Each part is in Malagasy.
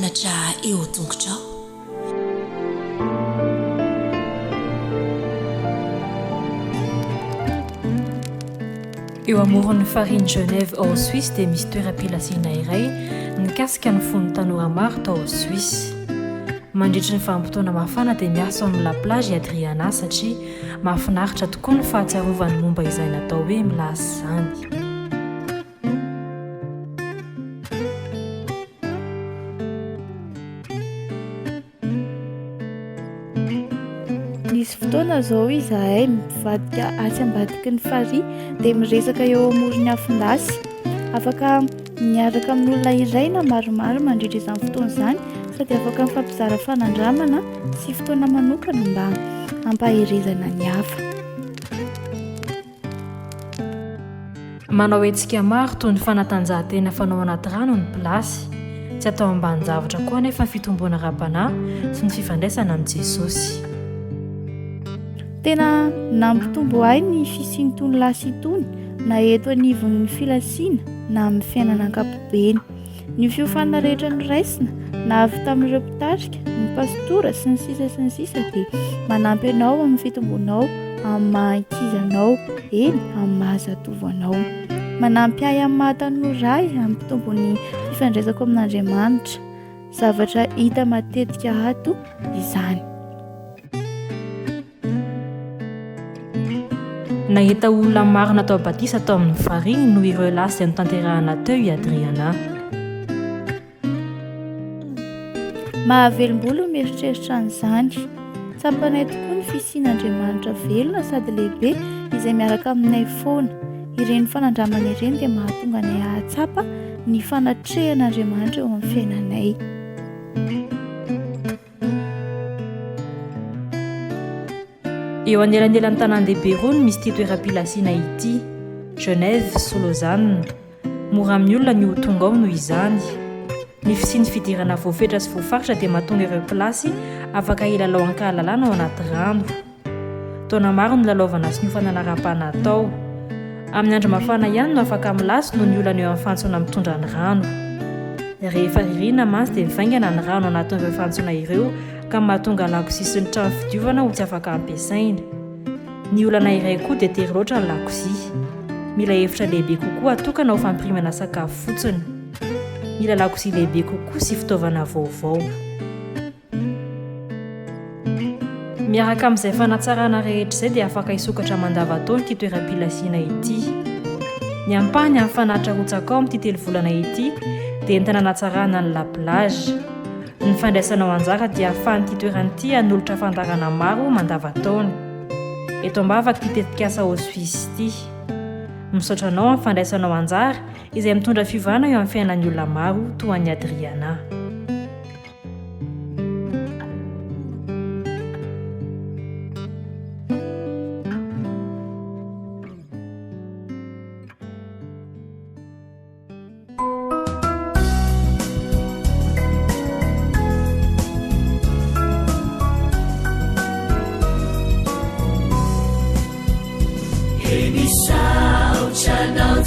anatra eo tongotrao. Eo amoron'ny farine Genève ao Suisse dia misy toeram-pilasiana iray nikasika ny fon'ny tanora maro tao Suisse. Mandritry ny vanim-potoana mafana dia miasa amin'ny la plage Adriana satria mahafinaritra tokoa ny fahatsiarovany momba izay natao hoe milasy izany. Nisy fotoana zao izahay mivadika atsy ambadiky ny fary dia miresaka eo amorony afindasy. Afaka miaraka amin'olona iray na maromaro mandritra izany fotoana izany sady afaka mifampizara fanandramana sy fotoana manokana mba hampaherezana ny hafa. Manao hetsika maro toy ny fanatanjahantena fanao anaty rano ny plasy. Tsy atao ambanin-javatra koa nefa fitomboana ra-panahy sy ny fifandraisana amin'ny Jesosy. Tena nampitombo ahy ny fisiany tony lasy itony na eto anivon'ny filasiana na amin'ny fiainana ankapobeny. Ny fiofanana rehetra ny raisina na avy tamin'ireo mpitarika, ny pastora sy ny sisa dia manampy anao amin'ny fitombonao, amin'ny mahankizanao, eny amin'ny mahazatovanao. Manampy ahy amin'ny mahatanora ahy amin'ny fitombon'ny fifandraisako amin'Andriamanitra. Zavatra hita matetika ato izany. Nahita olona maro natao batisa tao amin'ny farine noho ireo lasy notanterahana teo i Adriana. Mahavelom-bolo mieritreritra an'izany. Tsapanay tokoa ny fisian'Andriamanitra velona sady lehibe izay miaraka aminay foana. Ireny fanandramana ireny dia mahatonga anay ahatsapa ny fanatrehan'Andriamanitra eo amin'ny fiainanay. Eo anelanelany tanan-dehibe rony misy ity toeram-pilasiana ity, Genève sy Lausanne. Mora amin'ny olona ny ho tonga ao noho izany. Ny fisiany fidirana voafetra sy voafaritra dia mahatonga ireo plasy afaka hilalao ankahalalana ao anaty rano. Taona maro ny lalaovana sy ny hofanana ra-panahy tao. Amin'ny andro mafana ihany no afaka milasy noho ny olana eo amin'ny fantsona mitondra ny rano. Rehefa ririna mantsy dia mivaingana ny rano anatin'ireo fantsona ireo ka mahatonga lakozia sy ny trano fidiovana ho tsy afaka ampiasaina. Ny olana iray koa dia tery loatra ny lakozia. Mila efitra lehibe kokoa atokana ho fampirimana sakafo fotsiny. Mila lakozia lehibe kokoa sy fitaovana vaovao. Miaraka amin'izay fanatsarana rehetra izay dia afaka hisokatra mandavataona ity toeram-pilasiana ity. Ny ampahany amin'ny fanatitra rotsaka ao amin'ity telo volana ity dia entana natsarana ny la plage. Ny fandraisana ao anjara dia ahafahan'ity toeran'ity hanolotra fandarana maro mandavataona. Eto ambavaka ity tetikasa ao Suisse ity. Misaotra anao amin'ny fandraisana ao anjara izay mitondra fivana eo amin'ny fiainan'ny olona maro toa an'i Adriana.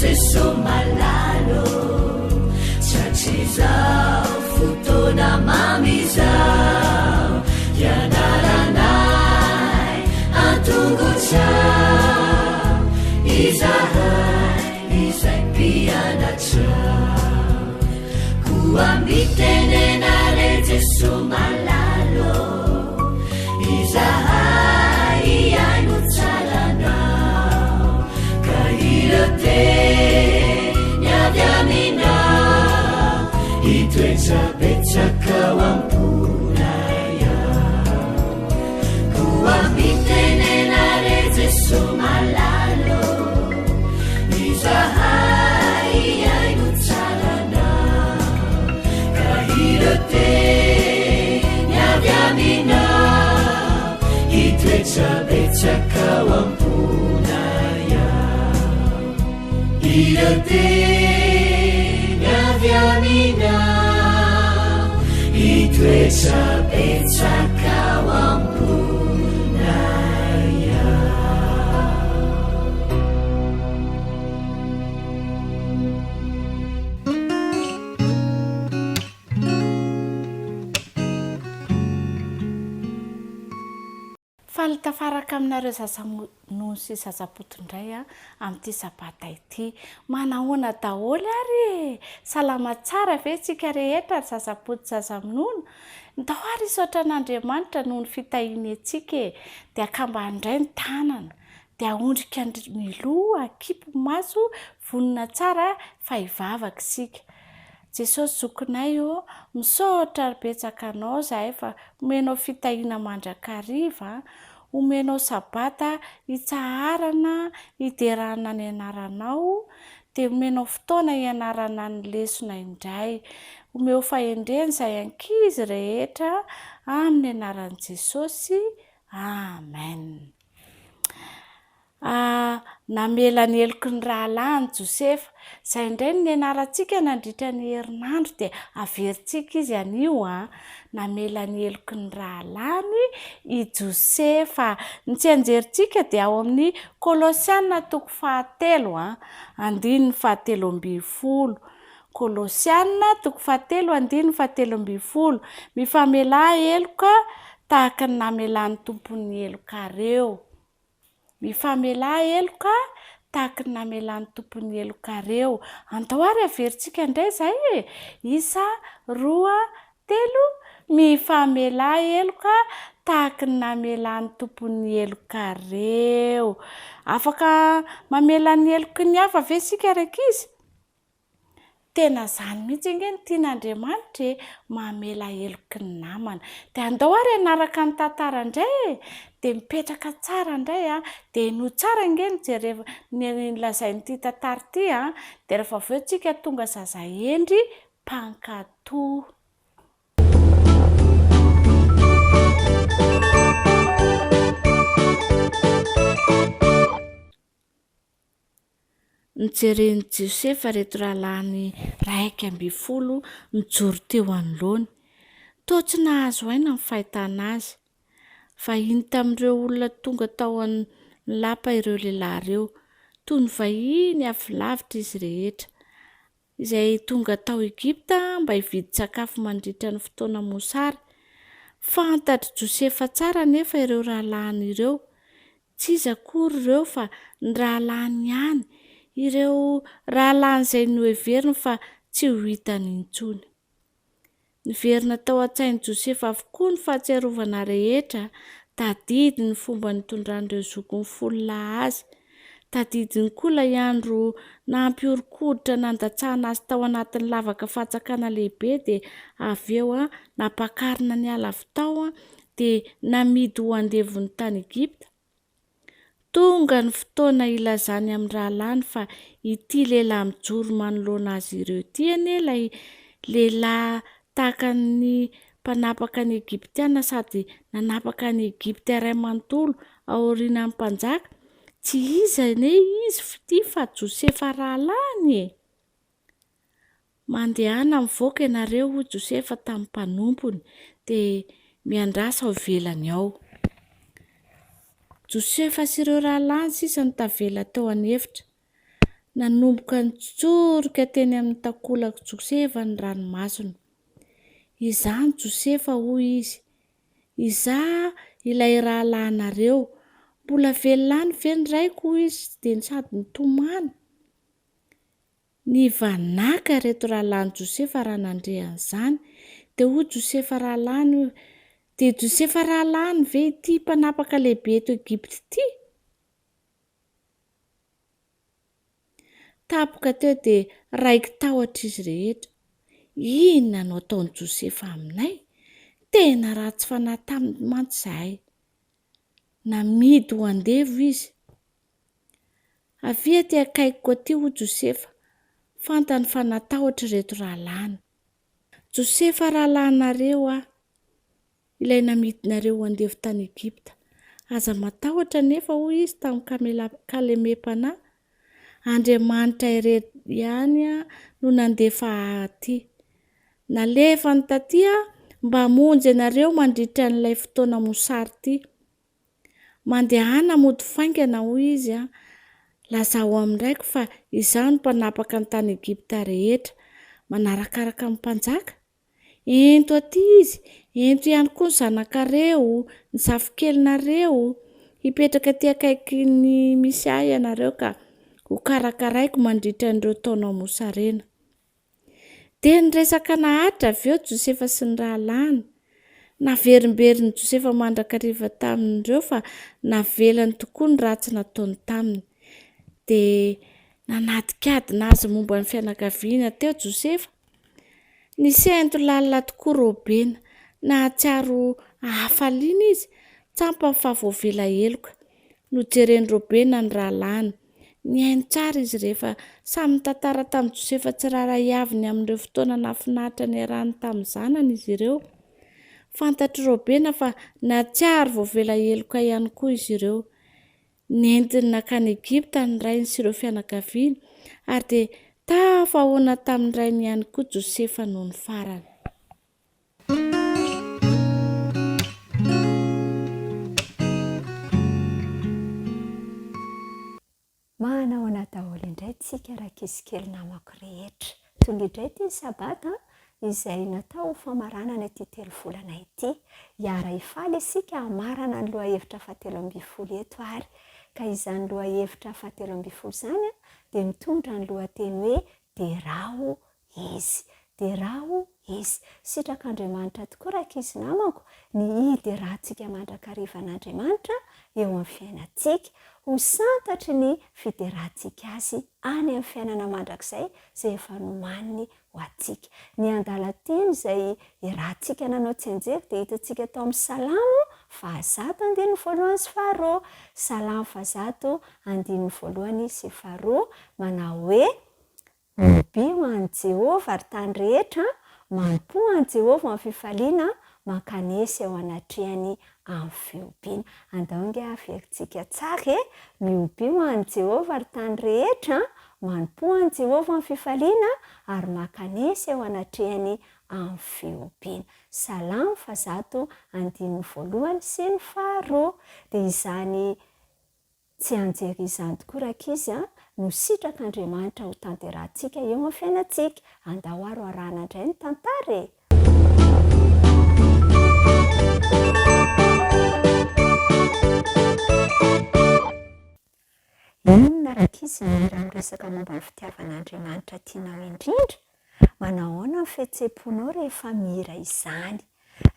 Jesu malalo chachizao futona mamizao yanaranai antunguchao izai pianachao kuambitenenare Jesu malalo izai ainuchalanao kahirote Betaka wampunaya kuambitenenare Jesu malalo izahai ainuchalana kahirote nyavyamina itwecha betaka wampunaya irote nyavyamina itwecha betaka wampunaya. faly tafaraka aminareo zazamono sy zazapotondray a amin'ity sabata ity. Manahoana daholo ary salama tsara ve tsika rehetra zazapoto zazamonono? Ndao ary isotra an'Andriamanitra noho ny fitahiny antsika e. Dia akambandray ny tanana, dia aondrika ny loha, akipy maso, vonona tsara fa hivavaka isika. Jesosy zokinay o, misaotra betsaka anao zahay fa omenao fitahiana mandrakariva, omenao sabata hitsaharana, hiderana ny anaranao, dia omenao fotoana hianarana ny lesona indray. Omeo fahendreny izay ankizy rehetra amin'ny anaran'i Jesosy. Amen. Namela ny heloky ny rahalany Josefa. Izay indray ny anarantsika nandritra ny herinandro dia averintsika izy anio a. Namela ny heloky ny rahalany i Josefa. Ny tsy anjerintsika dia ao amin'ny Kolosiana 3:7 (7:12). Kolosiana 3:7-12. Mifamela heloka tahaka ny namelan'ny tompony helokareo. Mifamela heloka tahaka ny namelan'ny tompony helokareo. Andao ary averintsika indray izay e. 1, 2, 3. Mifamela heloka tahaka ny namelan'ny tompony helokareo. Afaka mamela ny heloky ny hafa ve sika rakizy? Tena izany mihitsy nge ny tian'Andriamanitra e, mamela heloky ny namana. Dia andao ary anaraka ny tantara indray e. Dia mipetraka tsara indray a. Dia no tsara nge ny lazain'ity tantara ity a. Dia rehefa avy eo tsika tonga zaza hendry mpankatoa. Nijeren'i Josefa reto rahalany 1:10 mijoro teo anoloany. Toa tsy nahazo aina ny fahitana azy. Vahiny tamin'ireo olona tonga tao amin'ny lapa ireo lehilahy ireo. Toy ny vahiny avy lavitra izy rehetra. Izay tonga tao Egipta mba hividy sakafo mandritra ny fotoana mosary. Fantatry Josefa tsara nefa ireo rahalany ireo. Tsy izy akory ireo fa ny rahalany ihany. Ireo rahalany izay noheveriny fa tsy ho hitany intsony. Niverina tao an-tsain'i Josefa avokoa ny fahatsiarovana rehetra. Tadidiny ny fomba nitondran'ireo zokiny 10 lahy azy. Tadidiny koa ilay andro nampiorikoditra nandatsahana azy tao anatin'ny lavaka fatsakana lehibe dia avy eo nampakarina ny alavitao dia namidy ho andevony tany Egipta. Tonga ny fotoana ilazany amin'ny rahalany fa ity lehilahy mijoro manoloana azy ireo ity anie ilay lehilahy tahaka ny mpanapaka ny Egiptiana sady nanapaka ny Egipta iray manontolo aorian'ny mpanjaka. Tsy izy anie izy ity fa Josefa rahalany e. Mandehana mivoaka ianareo hoy Josefa tamin'ny mpanompony dia miandrasa ao ivelany ao. Josefa sy ireo rahalany sisa nitavela teo anefitra. Nanomboka nitsorika teny amin'ny takolaka Josefa ny ranomasina. Izany Josefa hoy izy. Izaho ilay rahalanareo. Mbola velona ve ny raiko hoy izy dia sady nitomany. Nivanaka reto rahalany Josefa raha nandrehan'izany. Dia hoy Josefa rahalany, dia Josefa rahalany ve ity mpanapaka lehibe eto Egipta ity? Tapoka teo dia raiky tahotra izy rehetra. Inona no ataon'i Josefa aminay? Tena ratsy fanahy taminy mantsy izahay. Namidy ho andevo izy. Avia ty akaiko koa ty hoy Josefa. Fantany fa natahotra reto rahalany. Josefa rahalanareo ilay namidinareo ho andevo tany Egipta. Aza matahotra nefa hoy izy tamin'ny kalemepanahy. Andriamanitra irery ihany no nandefa aty. Nalefa ny taty mba hamonjy ianareo mandritra n'ilay fotoana mosary ity. Mandehana mody faingana hoy izy lazao amin'iraiko fa izaho no mpanapaka ny tany Egipta rehetra. Manarakaraka ny mpanjaka. ento aty izy, ento ihany koa ny zanakareo, ny zavokelyinareo, hipetraka ty akaiky ny misy ahy ianareo ka ho karakaraiko mandritra an'ireo taonao mosarena. Dia nyresaka naharitra avy eo Josefa sy ny rahalany. Naverimberiny Josefa mandrakariva tamin'ireo fa navelany tokoa ny ratsy nataony taminy. Dia nanadikadina azy momba ny fianakaviana teo Josefa. Nisento lalina tokoa Robena, nahatsiaro hafaliana izy, tsampa ny fahavoavela heloka. Nojereny Robena ny rahalany. Niaino tsara izy rehefa samy tantara tamin'i Josefa tsiraray aviny amin'ireo fotoana nafinaritra niarahany tamin'ny zanany izy ireo. Fantatry Robena fa natsiaro voavela heloka ihany koa izy ireo. Nentiny nakany Egypta ny rainy sy ireo fianakaviany ary dia tafahoana tamin'ny rainy ihany koa Josefa noho ny farany. Manao daholo indray tsika rakisikely namako rehetra. Tonga indray ty sabata izay natao famaranana ity 3 volana ity. Hiara hifaly isika hamarana ny lohahevitra 17 eto ary. Ka izany lohahevitra 17 zany dia mitondra ny lohateny hoe derao izy. Derao izy. Sitrak'Andriamanitra tokoa rakizy namako ny idy rahantsika mandrakariva an'Andriamanitra eo amin'ny fiainantsika. Ho santatry ny fiderahantsika azy any amin'ny fiainana mandrakizay izay efa nomaniny ho antsika. Ny andalan-teny izay rahantsika nanao tsenjery dia hitantsika tao amin'ny Salamo 1:1 sy 2. Salamo 1:1 sy 2 manao hoe mibi ho an'i Jehova ary tany rehetra, manompo an'i Jehova amin'ny fifaliana, mankanesy ao anatrehany amin'ny fiompiana. Andaonga averintsika tsara mihobi ho an'i Jehova ary tany rehetra, manompo an'i Jehova amin'ny fifaliana ary mankanesy ao anatrehany amin'ny fiompiana. Salamo 1:1 sy 2. Dia izany tsy anjery izany tokoa rakizy no sitrak'Andriamanitra ho tanterahantsika eo amin'ny fiainantsika. Andao aro arahana indray ny tantara e. Inona rakizy raha miresaka momba ny fitiavan'Andriamanitra tianao indrindra? Manao ahoana ny fihetseham-ponao rehefa mihira izany?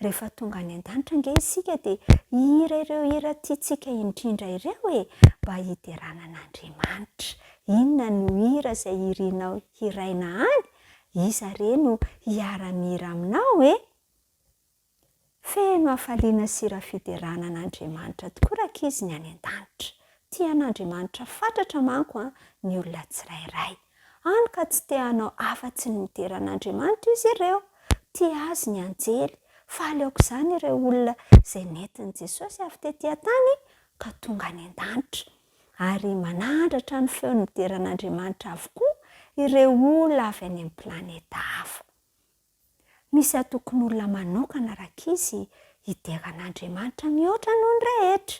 Rehefa tonga any an-danitra ange isika dia hira ireo hira tiantsika indrindra ireo mba hiterana an'Andriamanitra. Inona no hira izay hirinao hiraina any? Iza re no hiara-mihira aminao Feno hafaliana sy hira fiterana an'Andriamanitra tokoa rakizy ny any an-danitra. Tian'Andriamanitra fantatra manko ny olona tsirairay. Any ka tsy te hanao afa-tsy ny mitera an'Andriamanitra izy ireo. Tia azy ny anjely. Faly aoka izany ireo olona izay nentin'i Jesosy avy tetỳ tany ka tonga any an-danitra. Ary manandratra ny feon'ny mitera an'Andriamanitra avokoa ireo olona avy any amin'ny planeta hafa. Misy atokony olona manokana rakizy hitera an'Andriamanitra mihoatra noho ny rehetra.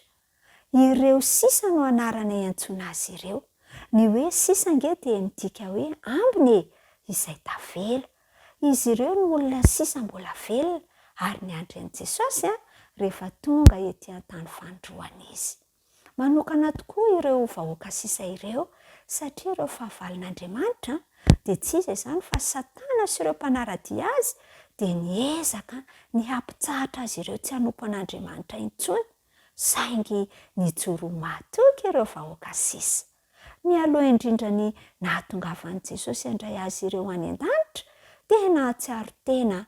Ireo sisa no anarana iantsoana azy ireo. Ny hoe sisa ange dia midika hoe ambiny izay tavela. Izy ireo no olona sisa mbola velona ary ny andren'i Jesosy rehefa tonga etỳ an-tany fandroana izy. Manokana tokoa ireo vahoaka sisa ireo satria ireo fahavalon'Andriamanitra dia tsy iza izany fa Satana sy ireo mpanaradia azy dia niezaka ny hampitsahatra azy ireo tsy hanompo an'Andriamanitra intsony. Saingy nijoro matoky ireo vahoaka sisa. Mialoha indrindra ny nahatongavan'i Jesosy handray azy ireo any an-danitra dia nahatsiaro tena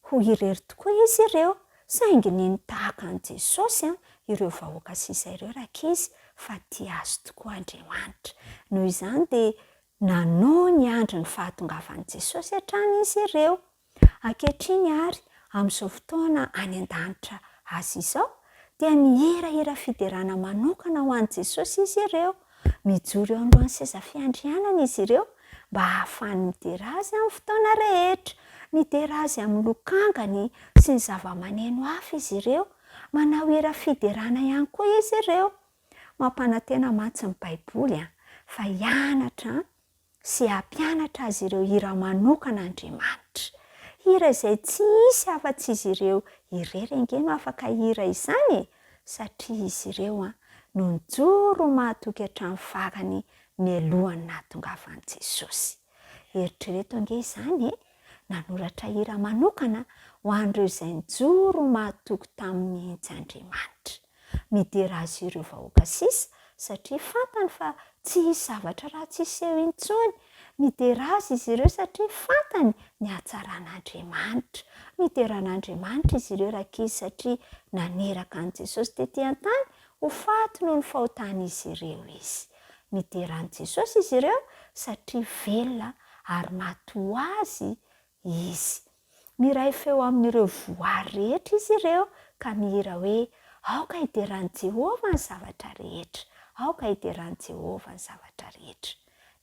ho irery tokoa izy ireo. Saingy ny tahaka an'i Jesosy ireo vahoaka sisa ireo rakizy fa tia azy tokoa Andriamanitra. Noho izany dia nanao ny andro ny fahatongavan'i Jesosy hatrany izy ireo. Ankehitriny ary amin'izao fotoana any an-danitra azy izao dia mihirahira fiderana manokana ho an'i Jesosy izy ireo. Mijoro eo alohan'ny seza fiandrianana izy ireo mba ahafahany midera azy amin'ny fotoana rehetra. Midera azy amin'ny lokangany sy ny zava-maneno hafa izy ireo. Manao hira fiderana ihany koa izy ireo. Mampanantena mantsy ny Baiboly fa hianatra sy hampianatra azy ireo hira manokana Andriamanitra. hira izay tsy isy afa-tsy izy ireo irerengeno afaka hira izany satria izy ireo no njoro mahatoky hatramin'ny farany mialohany nahatongavan'i Jesosy. Eritrereto ange izany nanoratra hira manokana ho an'ireo izay njoro mahatoky tamin'ny mihitsy Andriamanitra. Midera azy ireo vahoaka sisa satria fantany fa tsy hisy zavatra ratsy iseho intsony. Midera azy izy ireo satria fantany ny hatsaran'Andriamanitra. Mideran'Andriamanitra izy ireo rakizy satria naneraka an'i Jesosy tetỳ an-tany ho faty noho ny fahotan'izy ireo izy. Mideran'i Jesosy izy ireo satria velona ary matoa azy izy. Miray feo amin'ireo voary rehetra izy ireo ka mihira hoe aoka hideran'i Jehovah ny zavatra rehetra. Aoka hideran'i Jehovah ny zavatra rehetra.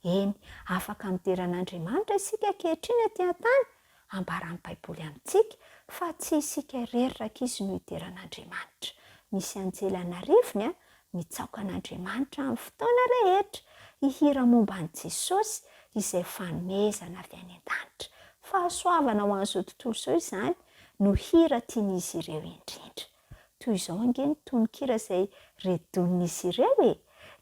Eny, afaka mideran'Andriamanitra isika ankehitriny etỳ an-tany, ambaran'ny Baiboly amintsika fa tsy isika irery rakizy no hideran'Andriamanitra. Misy anjely anarivony mitsaoka an'Andriamanitra amin'ny fotoana rehetra, hihira momba an'i Jesosy izay fanomezana avy any an-danitra. Fahasoavana ho an'izao tontolo izao izany no hira tian'izy ireo indrindra. Toy izao angeny tononkira izay redon'izy ireo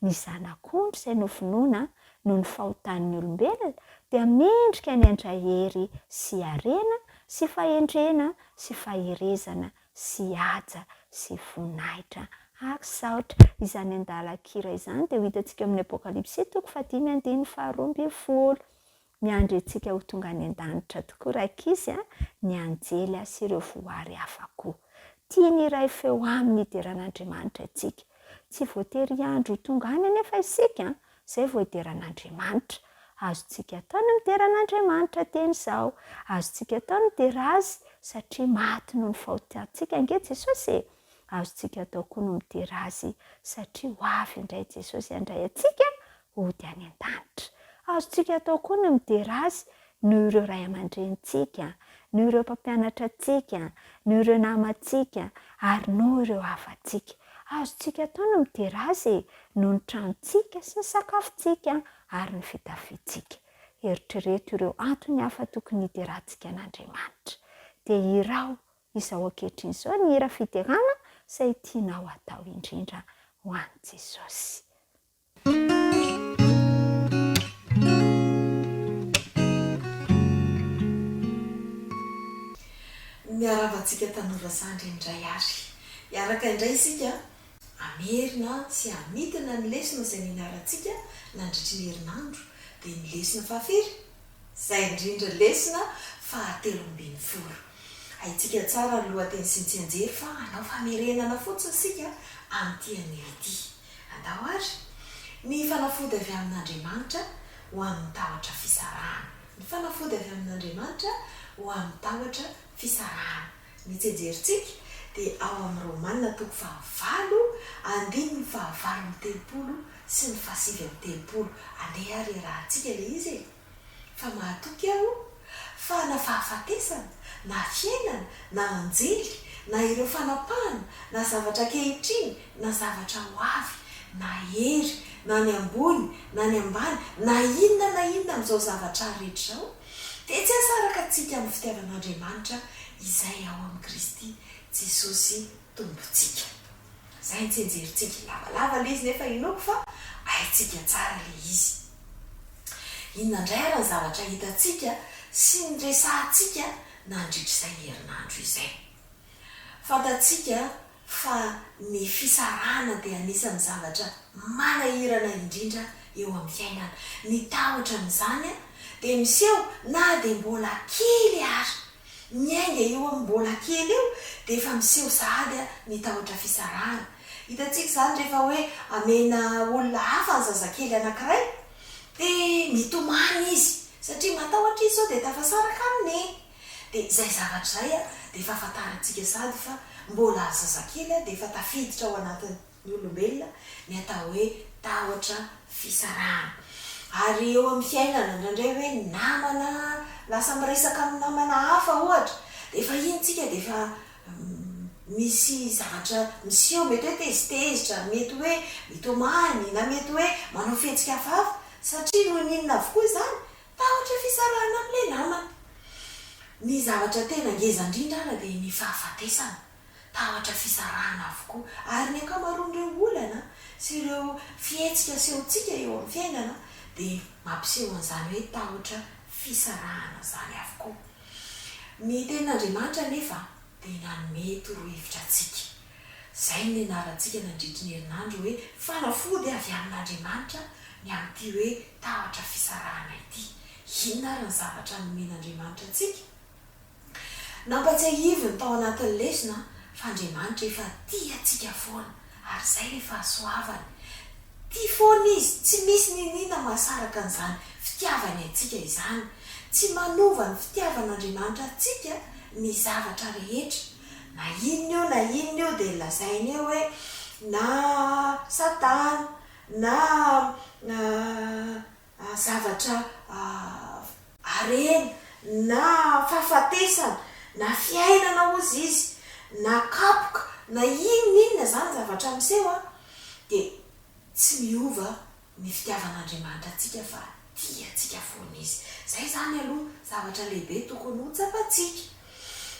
ny zanak'ondry izay nofonoana noho ny fahotan'ny olombelona dia mendrika ny andrahery sy harena sy fahendrena sy faherezana sy haja sy voninahitra ary saotra. Izany andala-kira izany dia ho hitantsika amin'ny Apokalipsy 5:12. Miandry antsika ho tonga any an-danitra tokoa rakizy ny anjely sy ireo voary hafa koa. Tiany iray feo amin'ny hideran'Andriamanitra antsika. Tsy voatery andro tonga any anefa isika izay vao hideran'Andriamanitra. Azontsika atao ny mideran'Andriamanitra teny izao. Azontsika atao ny midera azy satria maty noho ny fahotantsika ange Jesosy. Azontsika atao koa ny midera azy satria ho avy indray Jesosy handray antsika hody any an-danitra. Azontsika atao koa ny midera azy noho ireo ray aman-drenitsika, noho ireo mpampianatra antsika, noho ireo namantsika ary noho ireo hafantsika. Azontsika atao ny midera azy noho ny tranontsika sy ny sakafontsika ary ny fitafiantsika. Eritrereto ireo antony hafa tokony hiderantsika an'Andriamanitra. Dia hirao izao ankehitriny izao ny hira fiderana izay tianao atao indrindra ho an'i Jesosy. Miaravantsika tanora zandry indray ary. Iaraka indray isika amerina sy amidina ny lesona izay nianarantsika nandritry ny herinandro dia ny lesona fahafiry. Izay indrindra lesona 120. Haitsika tsara ny lohateny sy ny tsianjery fa anao famerenana fotsiny sika amin'ity an'ity. Andao ary ny fanafody avy amin'Andriamanitra ho amin'ny tahotra fisarahana. Ny fanafody avy amin'Andriamanitra ho amin'ny tahotra fisarahana. Ny tsianjerintsika dia ao amin'ny Romanina 9:5-7 sy ny 7:30. Andeha ary rahantsika le izy fa mahatoky aho fa na fahafatesana na fiainana na anjely na ireo fanapahana na zavatra kehitriny na zavatra ho avy na hery na ny ambony na ny ambany na inona amin'izao zavatra rehetra zao dia tsy asaraka antsika amin'ny fitiavan'Andriamanitra izay ao amin'ny Kristy Jesosy tompontsika. Izay tsy enjerintsika lavalava le izy nefa inoko fa haitsika tsara le izy. Inona indray ary ny zavatra hitantsika sy ny resahantsika nandritra izay herinandro izay. Fantatsika fa ny fisarahana dia anisan'ny zavatra manahirana indrindra eo amin'ny fiainana. Ny tahotra amin'izany dia miseho na dia mbola kely ary. Miainga eo amin'ny mbola kely eo dia efa miseho sahady ny tahotra fisarahana. Hitantsika izany rehefa hoe amena olona hafa ny zazakely anankiray dia mitomany izy satria matahotra izy zao dia tafasaraka aminy. Dia izay zavatra izay dia efa afantarantsika sady fa mbola zazakely dia efa tafiditra ao anatin'ny olombelona ny atao hoe tahotra fisarahana. Ary eo amin'ny fiainana indraindray hoe namana lasa miresaka amin'ny namana hafa ohatra dia efa intsika dia efa misy zavatra miseho, mety hoe tezitezitra, mety hoe mitomany na mety hoe manao fihetsika hafahafa satria noho ninona avokoa izany tahotra fisarahana amin'ilay namana. ny zavatra tena ngezandrindra ara dia ny fahafatesana tahotra fisarahana avokoa ary ny akamaroan'ireo olana sy ireo fihetsika sehontsika eo amin'ny fiainana dia mampiseho an'izany hoe tahotra fisarahana zany avokoa. Ny tenin'Andriamanitra nefa dia nanome torohevitra atsika. Izay ny anarantsika nandritry ny herinandro hoe fanafody avy amin'Andriamanitra ny amin'ity hoe tahotra fisarahana ity. Inona ary ny zavatra nomen'Andriamanitra atsika? Nampatsiahiviny tao anatin'ny lesona fa Andriamanitra efa tia atsika foana ary izay rehefa hasoavany. Tia foana izy, tsy misy ninina mahasaraka an'izany fitiavany atsika izany. Tsy manova ny fitiavan'Andriamanitra atsika ny zavatra rehetra. Na inona io na inona io dia lazainy eo hoe na Satana na zavatra arena na fahafatesana na fiainana ozy izy na kapoka na inona zany zavatra miseho dia tsy miova ny fitiavan'Andriamanitra atsika fa tia atsika foana izy. Zay zany aloha zavatra lehibe tokony ho tsapatsika.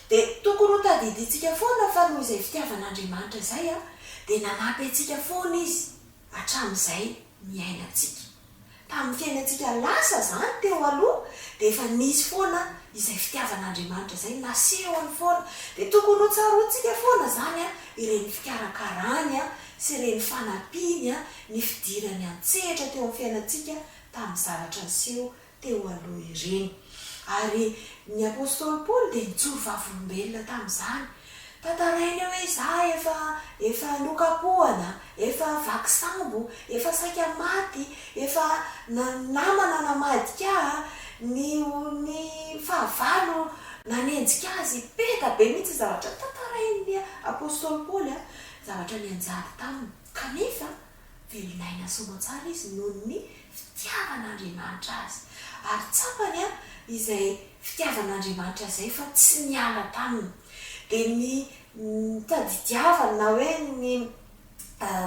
Dia tokony ho tadidintsika foana fa noho izay fitiavan'Andriamanitra izay dia nanampy atsika foana izy hatramin'izay miainantsika. Tamin'ny fiainantsika lasa zany teo aloha dia efa nisy foana izay fitiavan'Andriamanitra izay nasehony foana. Dia tokony ho tsaroantsika foana zany ireny fikarakarany sy ireny fanampiany ny fidirany an-tsehatra teo amin'ny fiainantsika tamin'ny zavatra niseho teo aloha ireny. Ary ny apôstôly Paoly dia nijoro vavolombelona tamin'izany. Tantarainy hoe za efa nokapohana, efa vaky sambo, efa saika maty, efa namana namadika ny fahavalo nanenjika azy peta be mihitsy zavatra tantarainy apôstôly Paoly zavatra nianjady taminy. Kanefa velonaina soamantsara izy noho ny fitiavan'Andriamanitra azy. Ary tsapany izay fitiavan'Andriamanitra izay fa tsy niala taminy. Dia ny tadidiavana na hoe ny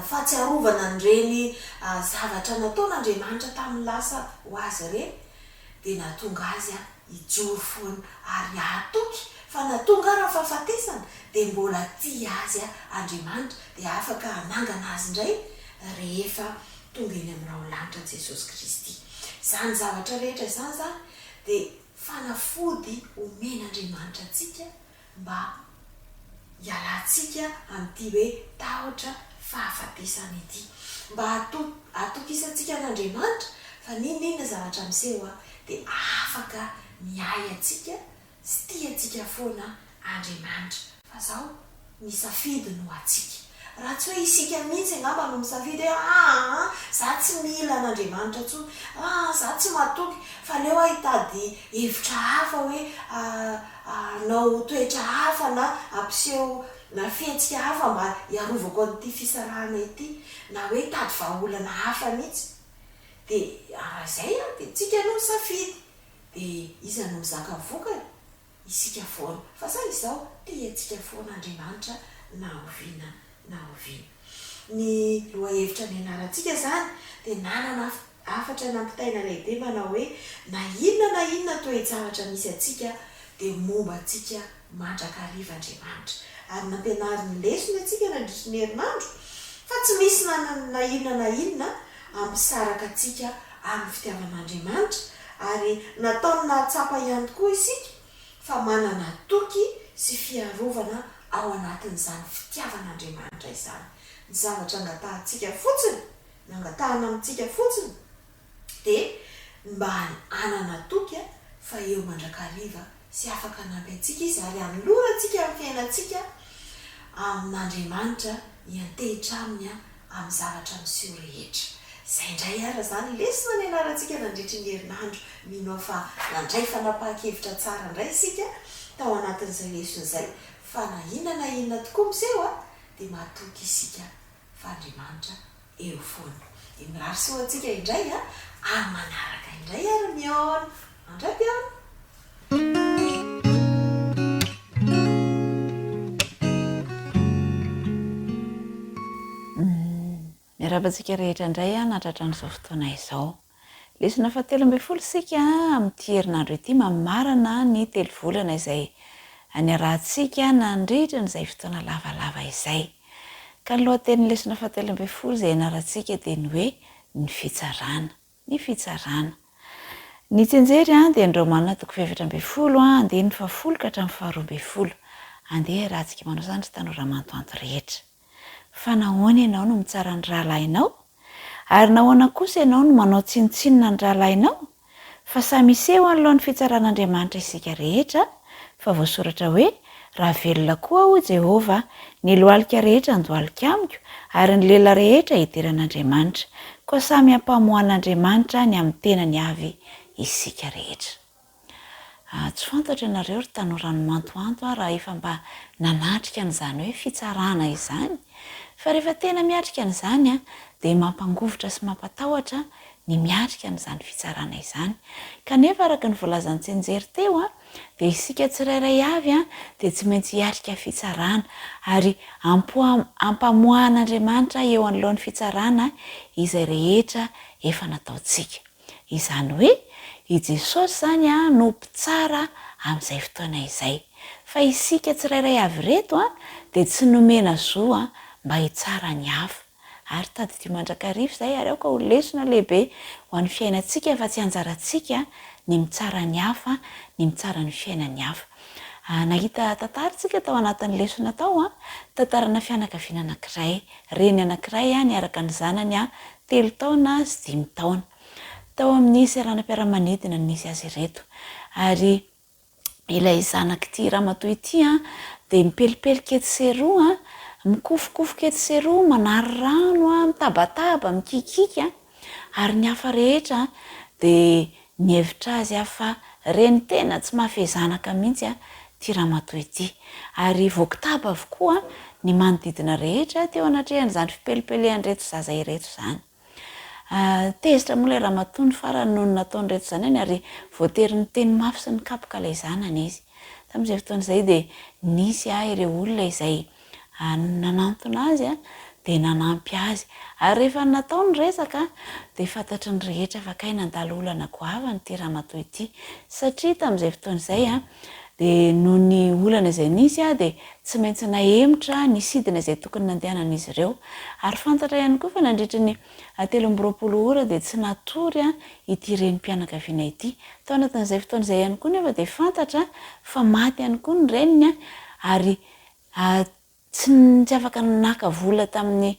fahatsiarovana an'ireny zavatra nataon'Andriamanitra tamin'ny lasa ho azy ireny dia nahatonga azy hijoro foana ary ahatoky fa natonga ary fahafatesana dia mbola tia azy Andriamanitra dia afaka hanangana azy indray rehefa tonga eny amin'ny raolanitra Jesosy Kristy. Zany zavatra rehetra izany zany dia fanafody omen'Andriamanitra atsika mba hialantsika amin'ity hoe tahotra fahafatesana ity. Mba hatokisantsika an'Andriamanitra fa ninona zavatra miseho dia afaka miay atsika sy tia atsika foana Andriamanitra. Fa zao misafidy no atsika. Raha tsy hoe isika mihitsy angamba no misafidy hoe za tsy mila an'Andriamanitra intsony, za tsy matoky, fa leo hitady hevitra hafa hoe nao toetra hafa na ampiseho na fihetsika hafa mba hiarovako an'ity fisarahana ity, na hoe hitady vahaolana hafa mihitsy. Dia izay dia tsika no misafidy. Dia iza no mizaka vokany? Isika foana. Fa sa izao tia atsika foana Andriamanitra na oviana na oviana. Ny lohahevitra ny anarantsika zany dia nanana afatra nampitaina lehibe manao hoe na inona toe-javatra misy atsika dia momba atsika mandrakariva Andriamanitra. Ary nampianariny lesona atsika nandritry ny herinandro fa tsy misy na inona ampisaraka atsika amin'ny fitiavan'Andriamanitra. Ary nataony nahatsapa ihany koa isika fa manana toky sy fiarovana ao anatin'izany fitiavan'Andriamanitra izany. Ny zavatra angatahantsika fotsiny, nangatahana amintsika fotsiny dia mba hanana toky fa eo mandrakariva sy afaka nampy antsika izy ary hanolorantsika amin'ny fiainantsika amin'Andriamanitra hiantehitra aminy amin'ny zavatra miseho rehetra. Izay indray ara zany lesona ny anarantsika nandritry ny herinandro. Mino fa nandray fanapahan-kevitra tsara indray isika tao anatin'izay lesona izay. Fa na inona tokoa miseho dia mahatoky isika fa Andriamanitra eo foana. Dia mirary soa antsika indray amin'ny manaraka indray ary miona. Andram-piona. Miarabantsika rehetra indray natratra n'izao fotoana izao lesona fahatelo amby folo sika amin'ity herinandro ity mamarana ny telo volana izay anyarahantsika nandritra n'izay fotoana lavalava izay. Ka ny lohatenin'ny lesona fahatelo amby folo izay anarantsika dia ny hoe ny fitsarana, ny fitsarana. Ny tsenjery dia ny Romanina toko faefatra amby folo andehany fahafolo ka hatramin'ny faharoa amby folo. Andeha rahantsika manao izany ry tanora mantoanto rehetra. Fa nahoana ianao no mitsara ny rahalahinao? Ary nahoana kosa ianao no manao tsinotsinona ny rahalahinao? Fa samy iseho alohan'ny fitsaran'Andriamanitra isika rehetra, fa voasoratra hoe raha velona koa ho Jehova, ny lohalika rehetra andohalika amiko, ary ny lela rehetra idiran'Andriamanitra. Koa samy hampamohan'Andriamanitra ny amin'ny tenany avy isika rehetra. Tsy fantatra ianareo ry tanora mantoanto raha efa mba nanatrika an'izany hoe fitsarana izany. Fa rehefa tena miatrika an'izany dia mampangovotra sy mampatahotra ny miatrika an'izany fitsarana izany. Kanefa araka ny voalazan'ny tsenjery teo dia isika tsirairay avy dia tsy maintsy hiatrika fitsarana ary hampamohan'Andriamanitra eo anoloan'ny fitsarana izay rehetra efa nataontsika. Izany hoe i Jesosy zany no mpitsara amin'izay fotoana izay. Fa isika tsirairay avy reto dia tsy nomena zo mba hitsara ny hafa. Ary tadidio mandrakariva izay ary aoka ho lesona lehibe ho an'ny fiainantsika fa tsy anjarantsika ny mitsara ny hafa, ny mitsara ny fiainan'ny hafa. Nahita tantarantsika tao anatin'ny lesona tao tantarana fianakaviana anankiray. Reny anankiray niaraka ny zanany 3 taona sy 5 taona. Tao amin'ny seranam-piaramanidina nisy azy ireto. Ary ilay zanak'ity ramatoa ity dia mipelipelika etsy sy eroa, mikofokofoka etsy sy eroa, manary rano, mitabataba, mikikika. Ary ny hafa rehetra dia nihevitra azy fa reny tena tsy mahafehy zanaka mihitsy ity ramatoa ity. Ary voakitaba avokoa ny manodidina rehetra teo anatrehan'izany fipelipelehan'ireto zaza ireto izany. Tezitra moa ilay ramatoa ny farany noho ny nataony reto izany ary voatery ny teny mafy sy ny kapoka ilay zanany izy. Tamin'izay fotoana izay dia nisy ireo olona izay nanantona azy dia nanampy azy. Ary rehefa natao ny resaka dia fantatry ny rehetra fa kay nandalo olana goavana ity ramatoa ity. Satria tamin'izay fotoana izay dia noho ny olana izay nisy dia tsy maintsy nahemotra ny sidina izay tokony nandehanan'izy ireo. Ary fantatra ihany koa fa nandritra ny 13 ora dia tsy natory ity renim-pianakaviana ity. Tao anatin'izay fotoana izay ihany koa nefa dia fantatra fa maty ihany koa ny reniny ary tsy afaka naka vola tamin'ny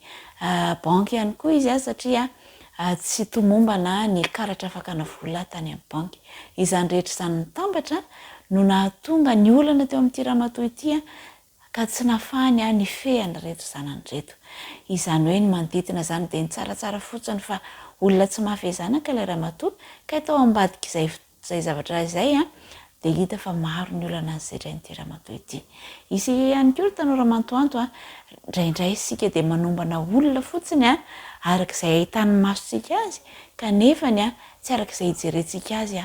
banky ihany koa izy satria tsy tomombana ny karatra fakana vola tany amin'ny banky. Izany rehetra izany nitambatra no nahatonga ny olana teo amin'ity ramatoa ity ka tsy nafahany ny fehany reto zanany reto. Izany hoe ny manodidina izany dia ny tsaratsara fotsiny fa olona tsy mahafehy zanaka ilay ramatoa ka tao ambadika izay zavatra izay dia hita fa maro ny olana an'izay ramatoa ity. Izy ihany koa tanora mantoanto indraindray isika dia manombana olona fotsiny arak'izay ahitany masontsika azy kanefa tsy arak'izay hijerentsika azy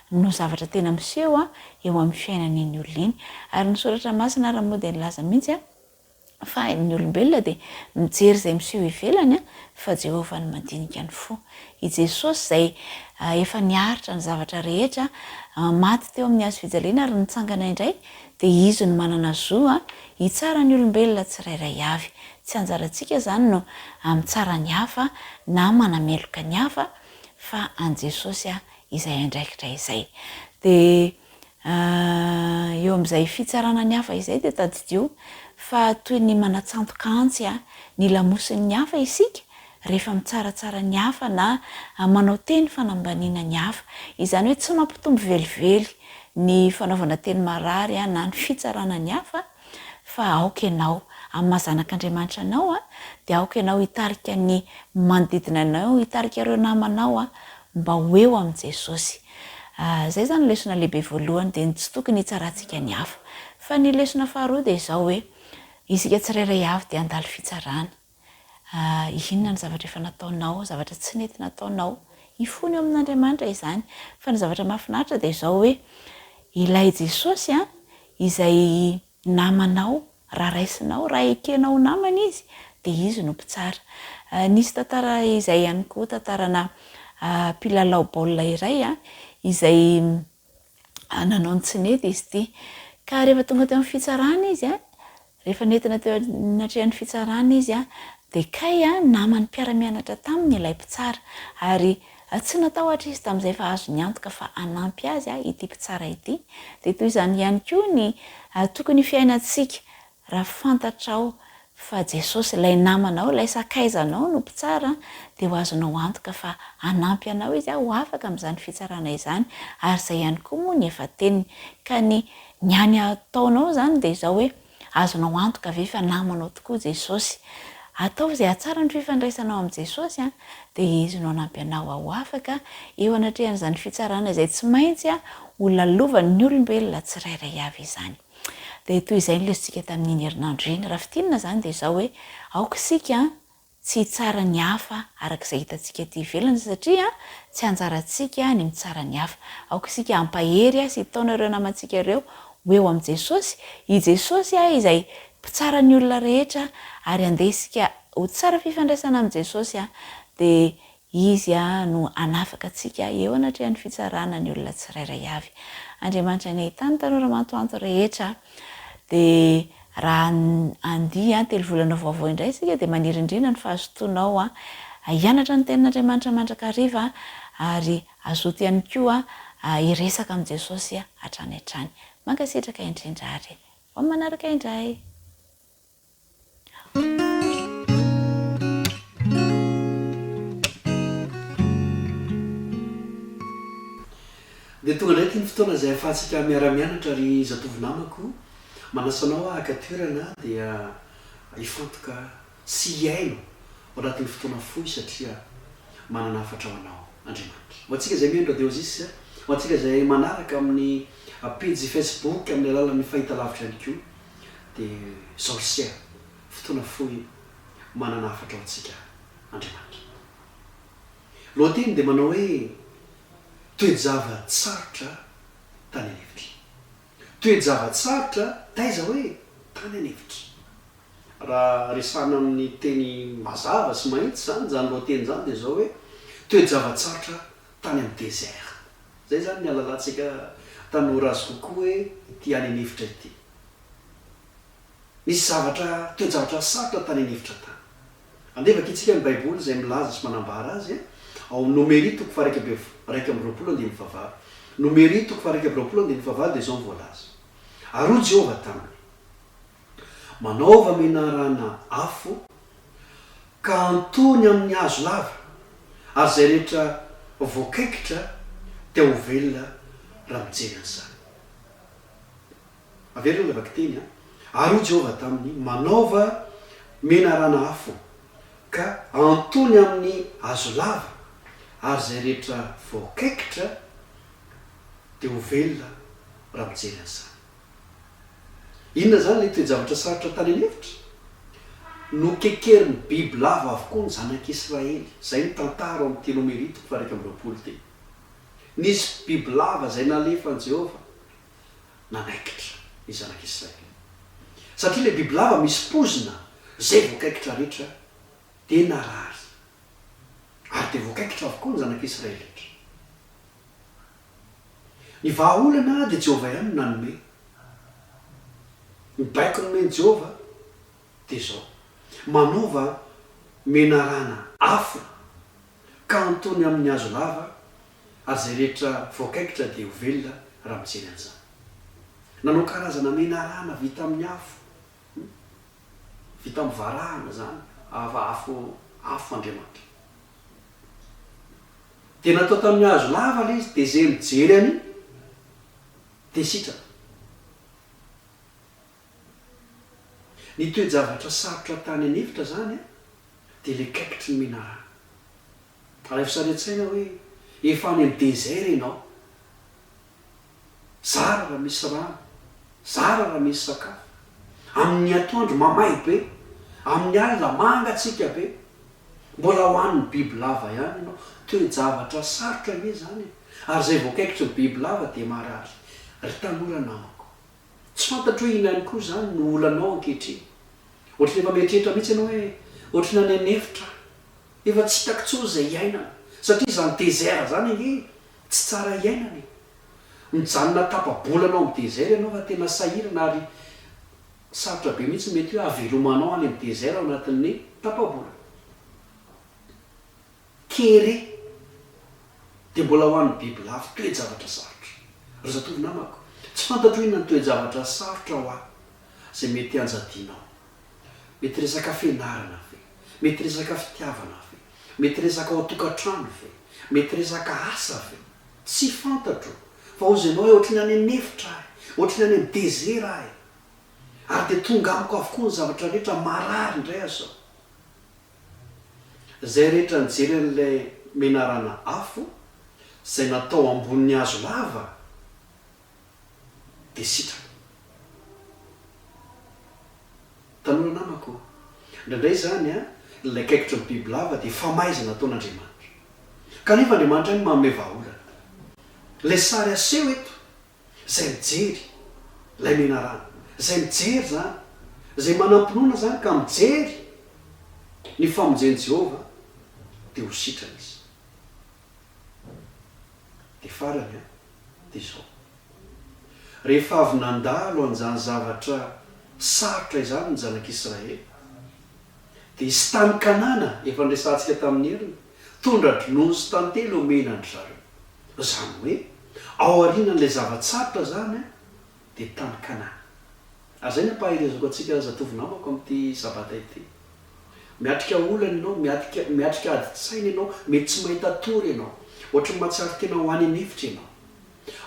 no zavatra tena miseho eo amin'ny fiainan'iny olona iny. Ary ny soratra masina raha moa dia nilaza mihitsy fa ny olombelona dia mijery izay miseho ivelany fa Jehova no mandinika ny fo. I Jesosy izay efa niaritra ny zavatra rehetra maty teo amin'ny hazo fijaliana ary nitsangana indray dia izy no manana zo hitsara ny olombelona tsirairay avy. Tsy anjarantsika izany no mitsara ny hafa na manameloka ny hafa fa an Jesosy izay andraikitra izay. Dia eo amin'izay fitsarana ny hafa izay dia tadidio fa toy ny manatsantoka antsy ny lamosin'ny hafa isika rehefa mitsaratsara ny hafa na manao teny fanambaniana ny hafa. Izany hoe tsy mampitombo velively ny fanaovana teny marary na ny fitsarana ny hafa fa aoka ianao amin'ny mahazanak'Andriamanitra anao dia aoka ianao hitarika ny manodidina anao, hitarika ireo namanao mba ho eo amin'i Jesosy. Izay izany lesona lehibe voalohany dia tsy tokony hitsarantsika ny hafa. Fa ny lesona faharoa dia izao hoe isika tsirairay avy dia handalo fitsarana. Inona ny zavatra efa nataonao, zavatra tsy nety nataonao, hifony eo amin'Andriamanitra izany. Fa ny zavatra mahafinaritra dia izao hoe ilay Jesosy izay namanao, raha raisinao, raha ekenao namana izy dia izy no mpitsara. Nisy tantara izay ihany koa tantarana mpilalao baolina iray izay nanao ny tsinety izy ty ka rehefa tonga teo amin'ny fitsarana izy rehefa nentina teo natrehan'ny fitsarana izy de kay namany mpiara-mianatra taminy ilay mpitsara ary tsy natao ohatra izy tamin'izay fa azo ny antoka fa anampy azy ity mpitsara ity de toy izany ihany koa ny tokony fiainantsika raha fantatrao fa Jesosy ilay namanao ilay sakaizanao no mpitsara de ho azonao antoka fa anampy anao izy ho afaka amin'izany fitsarana izany ary zay ihany koa moa ny efa teniny ka ny any ataonao zany de zao hoe azonao antoka ve fa namanao tokoa Jesosy atao izay atsara ny fifandraisanao amin'ny Jesosy de izy no anampy anao ho afaka eo anatrehan'izany fitsarana izay tsy maintsy ho lalovany olombelona tsirairay avy izany. De toy izay lesitsika tamin'iny herinandro iny raha fitinana zany de zao hoe aoka isika tsy tsara ny hafa arak'izay hitantsika ty ivelany satria tsy anjarantsika ny mitsara ny hafa aoka isika ampahery sy taonareo namantsika ireo ho eo amin'ny Jesosy i Jesosy izay mpitsara ny olona rehetra ary andesika ho tsara fifandraisana amin'ny Jesosy de izy no anafaka atsika eo anatrehan'ny fitsarana ny olona tsirairay avy. Andriamanitra ny ahitany tanora mantoanto rehetra de raha andia telo volana vaovao indray sika de manirindrina ny fahazotoanao hianatra ny tenin'Andriamanitra mandrakariva ary azoto ihany koa iresaka amin'ny Jesosy hatrany hatrany. Mankasitraka indrindra ary ho manaraka indray. de tonga indray ty ny fotoana izay ahafahantsika miara-mianatra ry zatovy namako manasanao akatorana dia ifantoka sy hiaino ao anatin'ny fotoana fohy satria manana hafatra ho anao Andriamanitra. Ho antsika izay miendro radio zisy ho antsika izay manaraka amin'ny page Facebook amin'ny alalan'ny fahitalavitra ihany koa de sorcière fotoana fohy manana hafatra ho antsika Andriamanitra. Lohateny de manao hoe toejava tsarotra tany anevitra. Toejava tsarotra taiza hoe tany anevitra. Raha resana amin'ny teny mazava sy mahitsy zany zany lohateny zany de zao hoe toejava tsarotra tany amin'ny désert. Zay zany ny alalantsika tanora azy kokoa hoe ity any anevitra ity. Misy zavatra toejavatra sarotra tany anevitra tany. Andevaka itsika ny Baiboly izay milaza sy manambara azy ao amin'ny Nomery toko raika amby roapolo andiny favalo. Nomery toko raika amby roapolo andiny favalo de zao voalaza. Ary Jehova taminy manaova menarana afo ka antony amin'ny hazo lava ary zay rehetra voakaikitra de ho velona raha mijery an'izany. Averina levaka teny ary Jehova taminy manaova menarana afo ka antony amin'ny hazo lava ary zay rehetra voakaikitra de ho velona raha mijery an'izany. Inona zany le toejavatra sarotra tany anevitra? Nokekerin'ny biby lava avokoa ny zanak'Israely. Zay ny tantara ao amin'ny Nomery toko raika amby roapolo teny. Nisy biby lava zay nalefan'i Jehova nanaikitra ny zanak'Israely. Satria le biby lava misy pozina zay voakaikitra rehetra de narary. Ary de voakaikitra avokoa ny zanak'Israely rehetra. Ny vahaolana de Jehova ihany no nanome. Ny baiko nomeny Jehova de zao manaova menarana afo ka antony amin'ny hazo lava ary zay rehetra voakaikitra de ho velona raha mijery an'izany. Nanao karazana menarana vita amin'ny afo, vita amin'ny varahana zany, afo Andriamanitra. De natao tamin'ny hazo lava le izy de zay mijery any de sitraka. Ny toejavatra sarotra tany anevitra zany de le kaikitry ny menarana. Raha efa saretsaina hoe efa any amin'ny désert ianao, zara raha misy rano, zara raha misy sakafo, amin'ny atoandro mamay be, amin'ny alina mangatsika be, mbola hoan'ny biby lava ihany ianao. Toejavatra sarotra nge zany ary zay voakaikitra ny biby lava de marary. Ry tanora namako, tsy fantatro hoe ina ihany koa zany no olanao ankehitriny. Ohatrany efa mieritreritra mihitsy ianao hoe ohatrany any anevitra efa tsy hitako tsony zay iainana satria zany dezera zany ane tsy tsara iainany mijanona tapabolanao amy dezera ianao fa tena sahirana ary sarotra be mihitsy mety hoe avelomanao any amy dezera ao anatin'ny tapabola kere de mbola ho an'ny biby lafy toe-javatra sarotra ry zatovo namako tsy fantatro inona ny toe-javatra sarotra ho ahy zay mety anjadinao mety resaka fianarana ve mety resaka fitiavana ve mety resaka ao atokantrano ve mety resaka asa ve tsy fantatro fa ozy ianao hoe ohatrany any anefitra ahy ohatrany any amy dezera ahy ary de tonga amiko avokoa ny zavatra rehetra marary indray azao zay rehetra nijery an'lay menarana afo zay natao ambon'ny azo lava de sitraka tanora namako indraindray zany a lay kaikitra ny biby lava de famaizana ataon'andriamanitra kanefa andriamanitra ny manome vaholana lay sary aseho eto zay mijery lay menarana zay mijery zany zay manampinoana zany ka mijery ny famonjeny Jehova de ho sitrana izy de farany a de zao rehefa avy nandalo an'izany zavatra sarotra izany ny zanak'Israely de isy tany Kanana efa nresantsika tamin'ny heriny tondra dronono sy tantelo omena ny zareo zany hoe ao aorianan'lay zavatsarotra zany de tany Kanana ary zay ny ampahirezako atsika zatovy namako am'ty sabata ity miatrika olana ianao miatrika adi-tsaina ianao mety tsy mahita tory ianao ohatrany mahatsiaro tena ho any anefitra ianao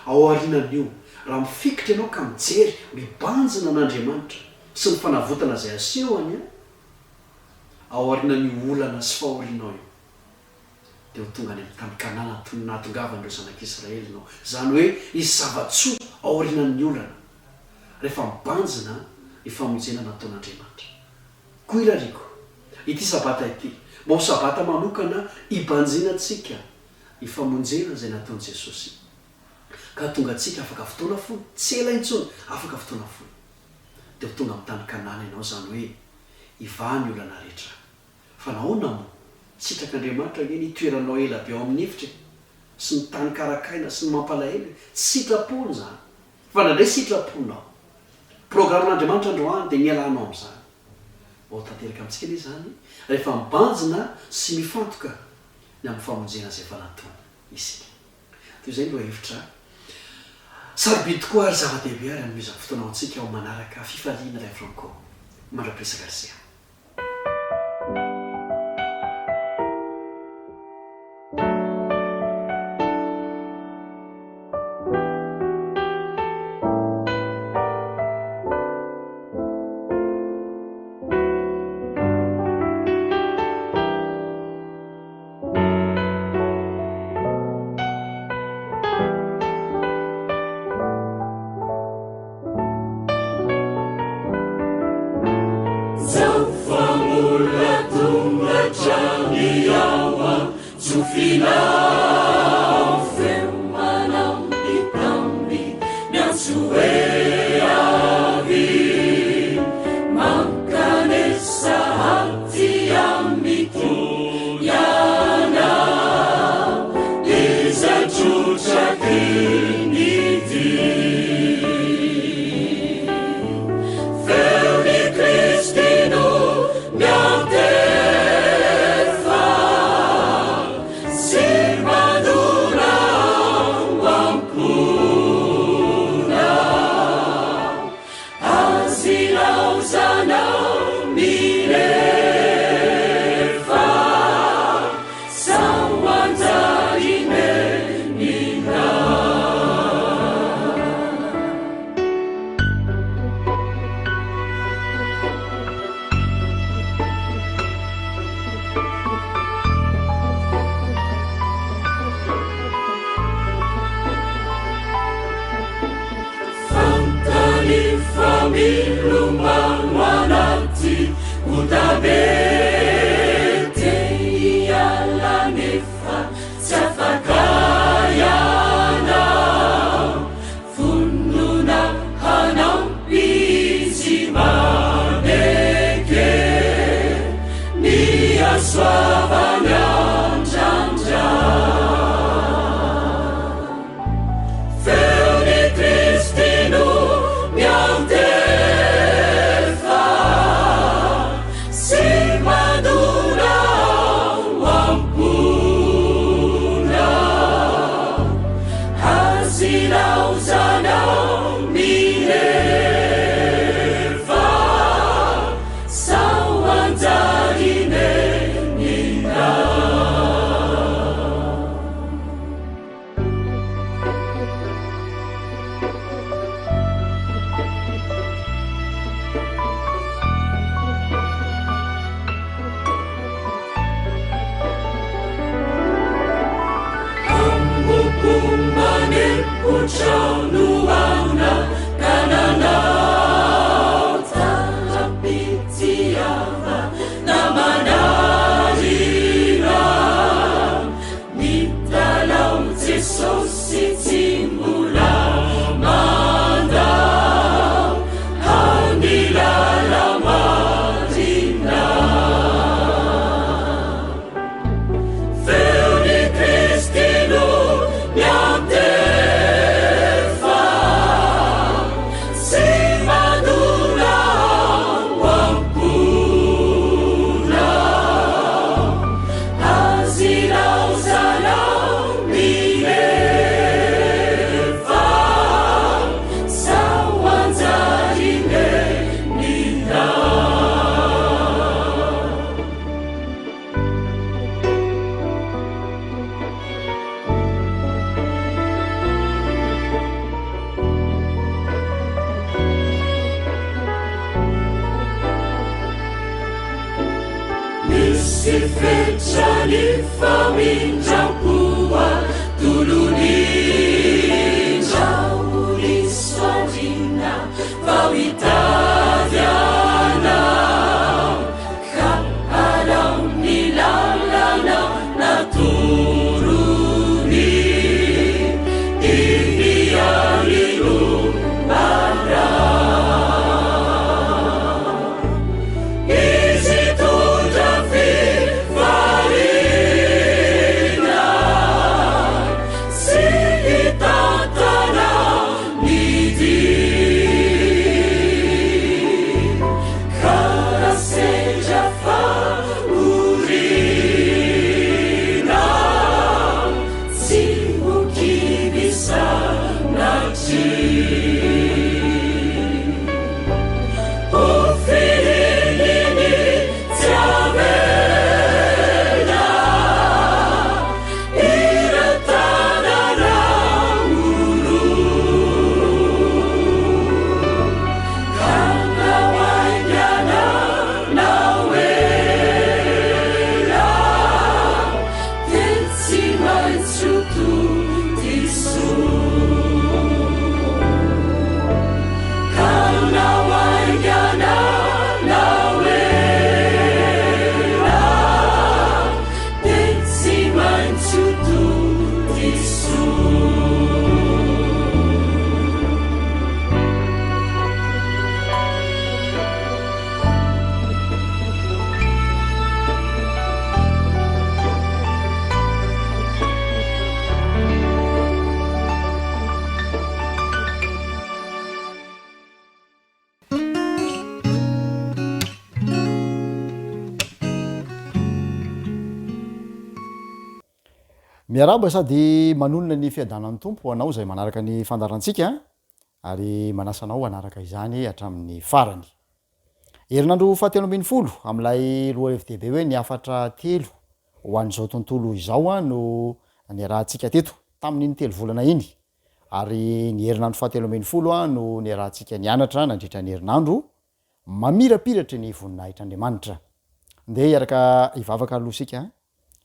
ao aorianan'io raha mifikitra ianao ka mijery mibanjina n'Andriamanitra sy ny fanavotana zay asehoany ao aorianan'io olana sy fahorianao io de ho tonga any amy tany Kanana nahatongavan'ireo zanak'Israely ianao zany hoe izy zavatsoa ao aorianan'ny olana rehefa mibanjina ny famonjena nataon'Andriamanitra koa irariko ity sabata ity mba ho sabata manokana ibanjinatsika ifamonjena zay nataon'i Jesosy ka tonga atsika afaka fotoana fony tsy ela intsony afaka fotoana fony de ho tonga amy tany Kanana ianao zany hoe ivany olana rehetra fa nahoana mo sitrak'Andriamanitra anie nitoeranao ela be ao amin'ny efitra sy ny tany karakaina sy ny mampalahelo tsy sitrapony zany fa nandray sitraponao programan'Andriamanitra androany de nialanao am'zany ao tanteraka amitsika anie zany rehefa mibanjina sy mifantoka ny amin'ny famonjena zay fanatona isika toy zay loa hevitra sarobidy tokoa ary zava-dehibe ary amizako fotoana ao antsika ao manaraka fifaliana ray franco mandrapresaka arzia Sława miał miaraba sady manolona ny fiadanan'ny tompo anao zay manaraka ny fandarantsika ary manasanao anaraka izany hatramin'ny farany herinandro fahatelo ambin'ny folo am'ilay roa FDB hoe ny afatra telo ho an'izao tontolo izao a no ny rahantsika teto tamin'iny telo volana iny ary ny herinandro fahatelo ambin'ny folo a no ny rahantsika nianatra nandritra ny herinandro mamirapiratra ny voninahitr'Andriamanitra nde hiaraka ivavaka alohasika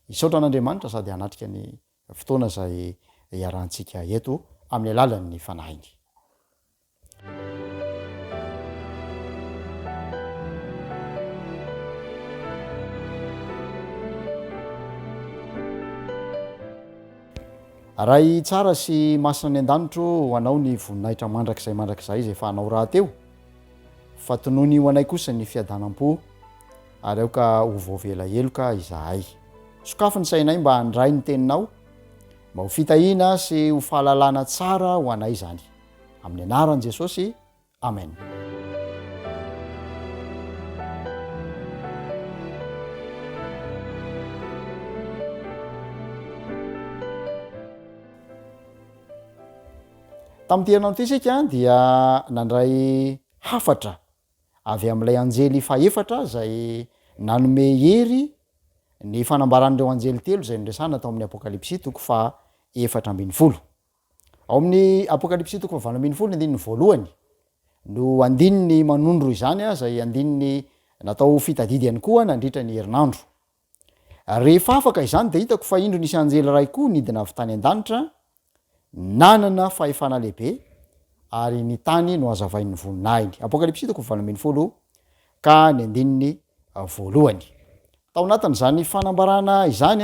isaotra an'Andriamanitra sady anatrika ny fotoana zay iarahantsika eto amin'ny alalan'ny fanahiny. Raha tsara sy masina ny an-danitro ho anao ny voninahitra mandrakizay zay fa anao raha teo fa tonoany ho anay kosa ny fiadanam-po ary ao ka ho voavela eloka izahay sokafo ny sainay mba handray ny teninao mba ho fitahina sy ho fahalalana tsara ho anay izany amin'ny anaran'i Jesosy amen. Tamin'ity herinandro ity sika dia nandray hafatra avy amin'ilay anjely faefatra zay nanome hery ny fanambaran'ireo anjely telo zay nresana tao amin'ny apokalipsy toko fa 7:7 ao amin'ny apokalipsy toko fa 7:7 andininy voalohany no andininy manondro izany a zay andininy natao fitadidy ihany koa nandritra ny herinandro rehefa afaka izany de hitako fa indro nisy anjely ray koa nidina avy tany an-danitra nanana fahefana lehibe ary ny tany no azavain'ny voninahiny. Apokalipsy 20 ka ny andininy voalohany. Tao anatin'izany fanambarana izany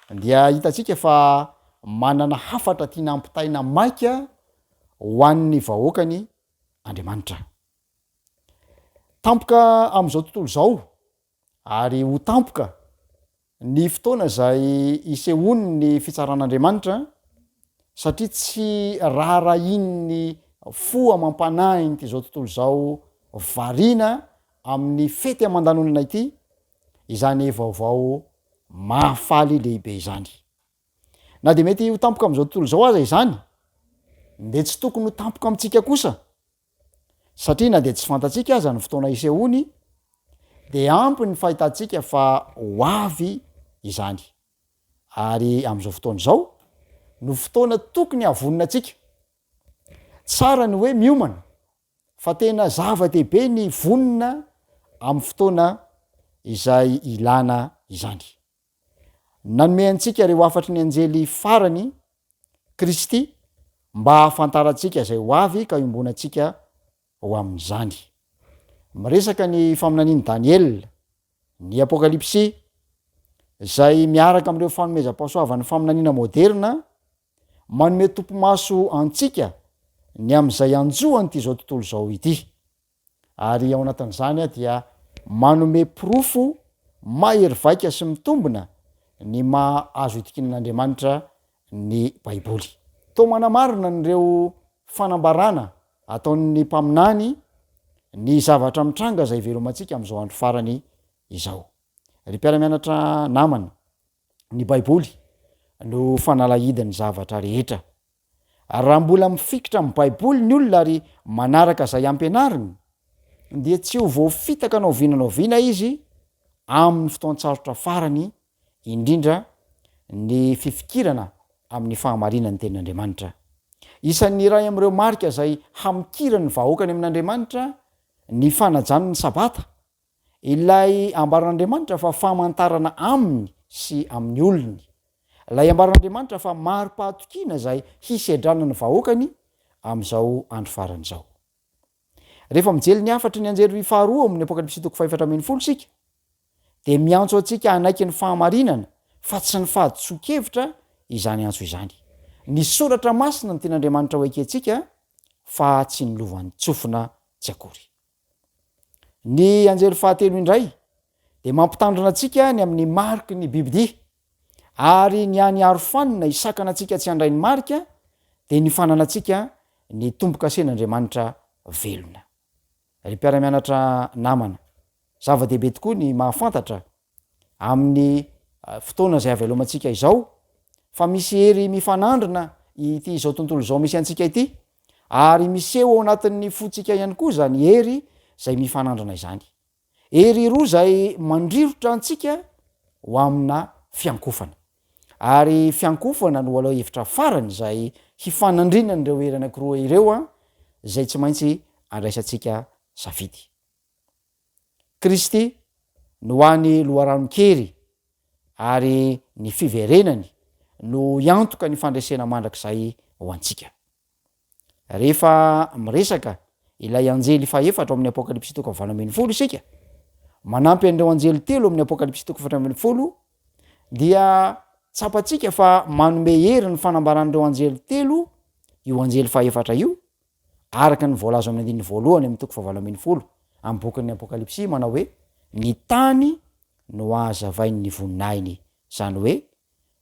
a dia hitatsika fa manana hafatra tiana ampitaina maika ho an'ny vahoakany Andriamanitra. Tampoka amin'izao tontolo izao ary ho tampoka ny fotoana izay isehony ny fitsaran'Andriamanitra satria tsy raharahiny fo amampanainy ty zao tontolo izao variana amin'ny fety aman-danonana ity izany vaovao mahafaly lehibe izany. Na de mety ho tampoka amin'izao tontolo izao aza izany de tsy tokony ho tampoka amintsika kosa satria na de tsy fantatsika aza ny fotoana isehony de ampy ny fahitantsika fa ho avy izany. Ary amin'izao fotoana izao no fotoana tokony havonina atsika. Tsara ny hoe miomana fa tena zava-dehibe ny vonina amin'ny fotoana izay ilana izany. Nanome antsika reo afatry ny anjely farany Kristy mba hahafantarantsika izay ho avy ka iombona antsika ho amin'izany. Miresaka ny faminaniany Daniel, ny Apokalipsy izay miaraka amin'ireo fanomezam-pahasoavan'ny faminaniana moderna manome tompo-maso antsika ny amin'izay anjoany ty zao tontolo izao ity. Ary ao anatin'izany dia manome porofo mahery vaika sy mitombona ny mahazo itikinan'Andriamanitra ny Baiboly. Toa manamarina nyreo fanambarana ataon'ny mpaminany ny zavatra mitranga izay velomantsika amin'izao andro farany izao. Ry mpiara-mianatra namana, ny Baiboly no fanalahidany zavatra rehetra. Raha mbola mifikitra amin'ny Baiboly ny olona ary manaraka izay ampianariny dia tsy ho voafitaka anao viana izy amin'ny fotoan-tsarotra farany, indrindra ny fifikirana amin'ny fahamarinany tenin'Andriamanitra. Isan'ny iray amin'ireo marika izay hamikirany vahoakany amin'Andriamanitra ny fanajan'ny sabata, ilay ambaran'Andriamanitra fa famantarana aminy sy amin'ny olony, ilay ambaran'Andriamanitra fa maro-pahatokiana izay hisedranany vahoakany amin'izao andro farany izao. Rehefa mijely ny afatry ny anjely faharoa amin'ny Apokalipsy 4:40 sika de miantso antsika hanaiky ny fahamarinana fa tsy ny fahaditso-kevitra izany antso izany. Ny soratra masina ny ten'Andriamanitra ho ekentsika fa tsy ny lovan'ny tsofina tsy akory. Ny anjely fahatelo indray de mampitandrina antsika ny amin'ny mariky ny bibidia ary ny any arofanina isakana antsika tsy handray ny marika de ny fananantsika ny tombo-kasen'Andriamanitra velona. Ry mpiara-mianatra namana, zava-dehibe tokoa ny mahafantatra amin'ny fotoana izay avy alomantsika izao fa misy hery mifanandrina ity izao tontolo izao misy antsika ity ary miseho ao anatin'ny fotsika ihany koa zany hery izay mifanandrina izany. Hery roa izay mandrirotra antsika ho amina fiankofana. Ary fiankofana no alao hevitra farany izay hifanandrinany ireo hery anankiroa ireo izay tsy maintsy andraisantsika safidy. Kristy no hoany loharano-kery ary ny fiverenany no iantoka ny fandresena mandrakizay ho antsika. Rehefa miresaka ilay anjely faefatra amin'ny Apokalipsy 20 isika, manampy an'ireo anjely telo amin'ny Apokalipsy 4 dia tsapatsika fa manome hery ny fanambaran'ireo anjely telo io anjely faefatra io araka ny voalazo amin'ny andininy voalohany amin'ny 20 amin'ny bokin'ny Apokalipsy manao hoe ny tany no ahazavain'ny voninahiny, zany hoe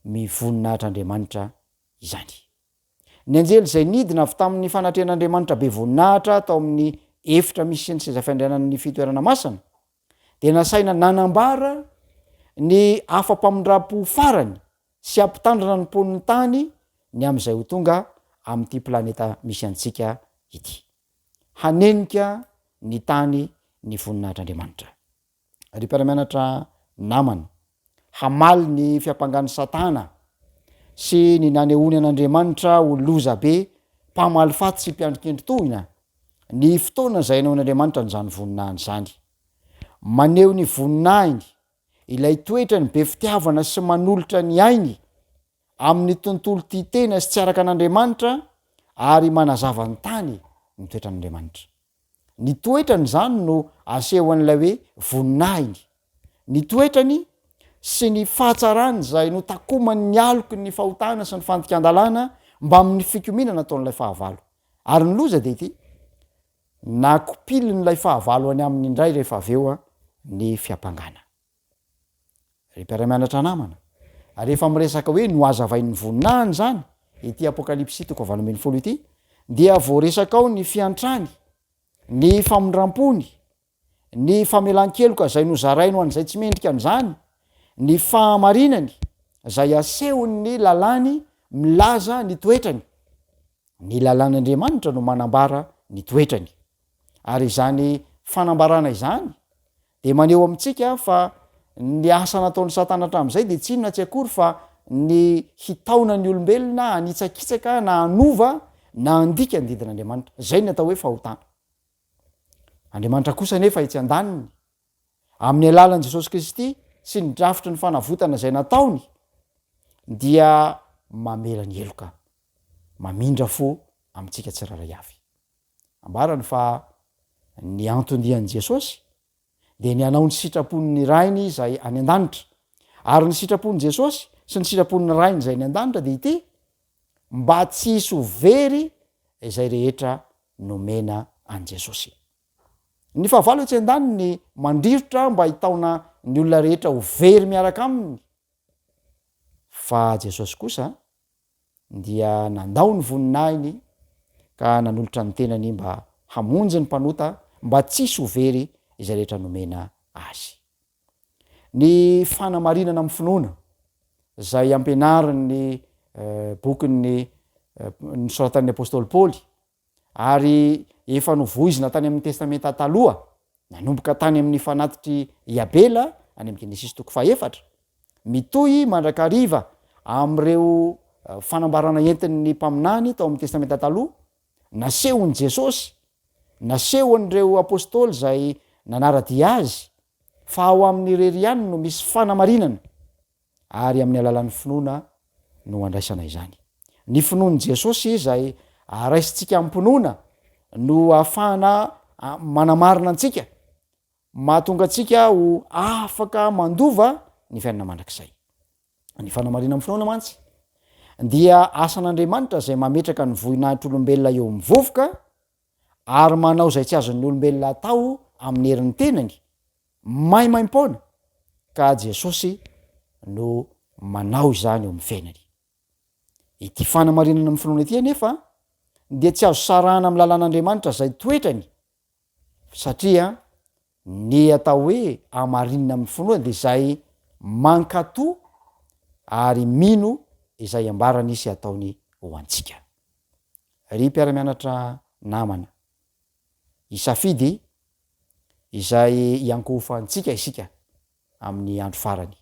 mivoninahitr'Andriamanitra izany. Ny anjely izay nidina avy tamin'ny fanatrehan'Andriamanitra be voninahitra tao amin'ny efitra misy ny seza fiandrianan'ny fitoerana masina de nasaina nanambara ny afa-pamindrapo farany sy ampitandrina ny poniny tany ny amin'izay ho tonga amin'ity planeta misy antsika ity. Hanenika ny tany ny voninahitr'Andriamanitra. Ry mpiara-mianatra namana, hamaly ny fiampangany Satana sy ny nanehoany an'Andriamanitra ho loza be, mpamaly faty sy mpiandrikendry-tohina ny fotoana izay naon'Andriamanitra nyzany voninahiny zany. Maneho ny voninahiny ilay toetra ny be fitiavana sy manolotra ny ainy amin'ny tontolo ty tena sy tsy araka an'andriamanitra ary manazava ny tany ny toetran'andriamanitra. Ny toetrany zany no aseho an'ilay hoe voninahiny, ny toetrany sy ny fahatsarany zay no takomany ny aloky ny fahotana sy ny fandikan-dalàna mba amin'ny fikominana ataon'ilay fahavalo. Ary ny loza de ity nakopili n'ilay fahavalo any amin'ny indray rehefa aveo a ny fiampangana. Mpiara-mianatra namana, rehefa miresaka hoe no azavain'ny voninahiny zany ity apokalipsy 7:20 ity, dia voaresaka ao ny fiantrany, ny famondram-pony, ny famelan-keloka zay nozaraino an'izay tsy mendrika an'izany, ny fahamarinany zay asehony lalàny milaza ny toetrany. Ny lalàn'Andriamanitra no manambara ny toetrany. Ary izany fanambarana izany de maneho amintsika fa ny asa nataon'ny satana hatramin'izay de tsy inona tsy akory fa ny hitaona ny olombelona anitsakitsaka na anova na andika ny didin'Andriamanitra. Zay ny atao hoe fahotana. Andriamanitra kosa nefa etsy an-daniny amin'ny alalan'i Jesosy Kristy sy ny drafitry ny fanavotana zay nataony dia mamela ny heloka, mamindra fo amintsika tsiraray avy. Ambarany fa ny antondian'i Jesosy de ny anao ny sitrapon'ny rainy zay any an-danitra, ary ny sitrapon'i Jesosy sy ny sitrapon'ny rainy zay any an-danitra de ity mba tsy hisy ho very izay rehetra nomena an' Jesosy. Ny fahavalo etsy an-daniny mandrivotra mba hitaona ny olona rehetra ho very miaraka aminy, fa Jesosy kosa dia nandao ny voninahiny ka nanolotra ny tenany mba hamonjy ny mpanota mba tsisy ho very izay rehetra nomena azy. Ny fanamarinana amin'ny finoana zay ampianarin'ny bokin'ny soratan'ny apôstôly Paoly ary efa novoizina tany amin'ny testamenta taloha, nanomboka tany amin'ny fanatitry Iabela any amin'ny Genesis 4, mitohy mandrakariva am'ireo fanambarana entin'ny mpaminany tao amin'ny testamenta taloha, nasehon'i Jesosy, nasehon'ireo apôstôly zay nanara-dia azy fa ao amin'ny rery ihany no misy fanamarinana, ary amin'ny alalan'ny finoana no andraisana izany. Ny finoan'i Jesosy zay araisitsika ampinoana no ahafahana manamarina antsika, mahatonga atsika ho afaka mandova ny fiainana mandrakizay. Ny fanamarinana amin'ny finoana mantsy dia asan'Andriamanitra zay mametraka ny vohinahitr'olombelona eo mivovoka ary manao zay tsy azon'ny olombelona atao amin'ny herin'ny tenany maimaim-poana, ka Jesosy no manao izany eo amin'ny fiainany. Ity fanamarinana amin'ny finoana ity nefa dia tsy azo sarahana amin'ny lalàn'Andriamanitra zay toetrany, satria ny atao hoe amarinina amin'ny finoana de zay mankato ary mino izay ambarany isy ataony ho antsika. Ry mpiara-mianatra namana, isafidy izay iankofantsika isika amin'ny andro farany.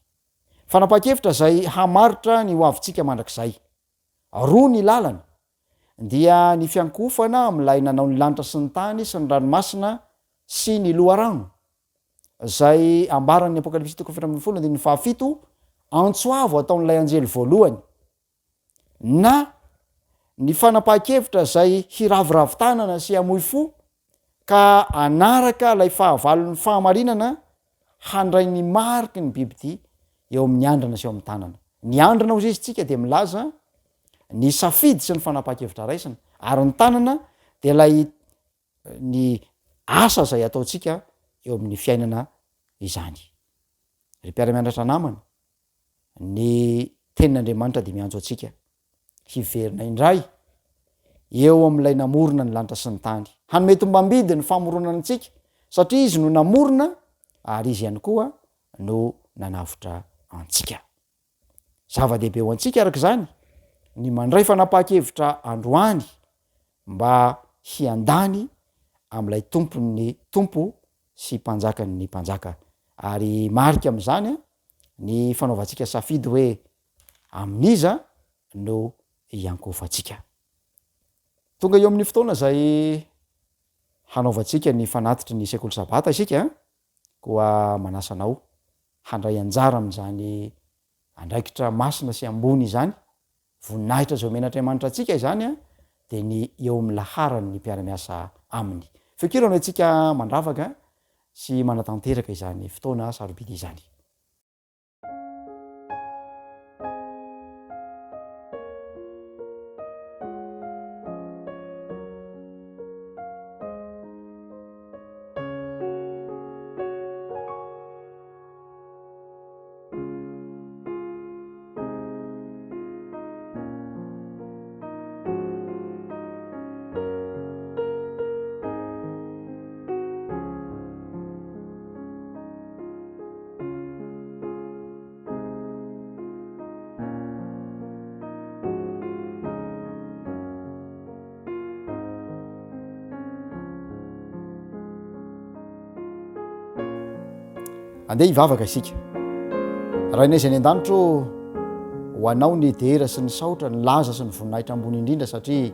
Fanapa-kevitra zay hamaritra ny hoavintsika mandrakizay. Roa ny lalana dia ny fiankofana am'ilay nanao ny lanitra sy ny tany sy ny ranomasina sy ny loharano zay ambaran'ny apokalipsy 7:10 de ny 7 antsoavo ataon'ilay anjely voalohany, na ny fanapa-kevitra zay hiraviravin-tanana sy hamoy fo ka anaraka lay fahavalon'ny fahamarinana handray ny mariky ny biby ty eo amin'ny andrana sy eo amin'ny tanana. Ny andrana ho zezitsika de milaza ny safidy sy ny fanapa-kevitra raisina, ary ny tanana de lay ny asa zay ataotsika eo amin'ny fiainana izany. Ry mpiara-mianatra namana, ny tenin'Andriamanitra de miantso atsika hiverina indray eo amin'ilay namorona ny lanitra sy ny tany, hanome tombam-bidy ny famoronana antsika satria izy no namorona ary izy ihany koa no nanavotra antsika. Zava-dehibe ho antsika araka izany ny mandray fanapa-kevitra androany mba hiandany am'ilay tompon'ny tompo sy mpanjakan'ny mpanjaka, ary marika am'izany ny fanaovantsika safidy hoe amin'iza no iankofantsika. Tonga eo amin'ny fotoana zay hanaovantsika ny fanatitry ny sekoly sabata isika, koa manasanao handray anjara am'izany andraikitra masina sy ambony izany voninahitra zao men'andriamanitra atsika izany a de ny eo amin'ny laharany ny mpiara-miasa aminy fekirana atsika mandravaka sy manatanteraka izany fotoana sarobidy izany. Andeha hivavaka isika raha inay izay ny an-danitro ho anao ny dera sy ny saotra ny laza sy ny voninahitra ambony indrindra satria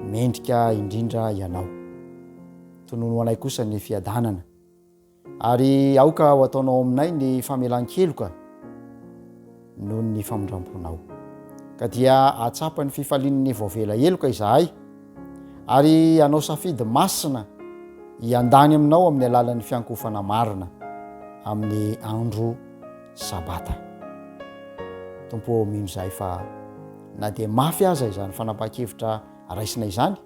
mendrika indrindra ianao tonono ho anay kosa ny fiadanana ary aoka ho ataonao aminay ny famelan-keloka noho ny famondram-ponao ka dia atsapa ny fifalian'ny vaovela eloka izahay ary anao safidy masina hiandany aminao amin'ny alalan'ny fiankofana marina amin'ny andro sabata tompo mino zahay fa na dia mafy aza izany fanapaha-kevitra raisina izany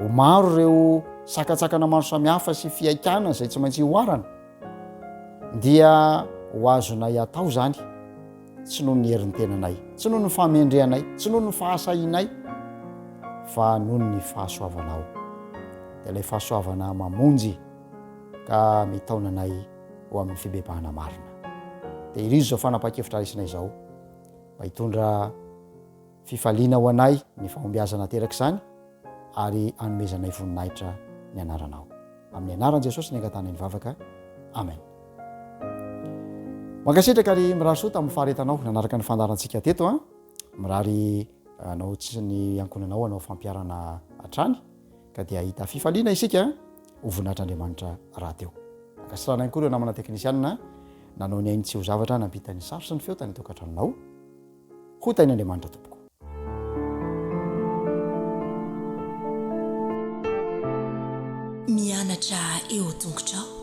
ho maro ireo sakatsakana maro samihafa sy fiaikana izay tsy maintsy hoarana dia ho azonay atao zany tsy noho ny herin'ny tenanay tsy noho ny famendreanay tsy noho ny fahasahinay fa noho ny fahasoavanao dia ilay fahasoavana mamonjy ka mitaonanay ho amin'ny fibebahana marina dia irizo zao fanapaha-kevitra raisina izao mba hitondra fifaliana ho anay ny fahombiazana teraka izany ary anomezanay voninahitra ny anaranao amin'ny anaran'i Jesosy ny angatana ny vavaka amen. Mankasitraka ary mirary soa tamin'ny faharetanao nanaraka ny fandarantsika teto a mirary anao tsy ny ankonanao anao fampiarana hatrany ka dia hita fifaliana isika ho voninahitran'Andriamanitra raha teo. Ankasitrana ihany koa ireo namana teknisianina nanao ny ainy tsy ho zavatra nampita ny saro sy ny feo tany tokantranonao ho tain'Andriamanitra tompoko. Mianatra eo tongotrao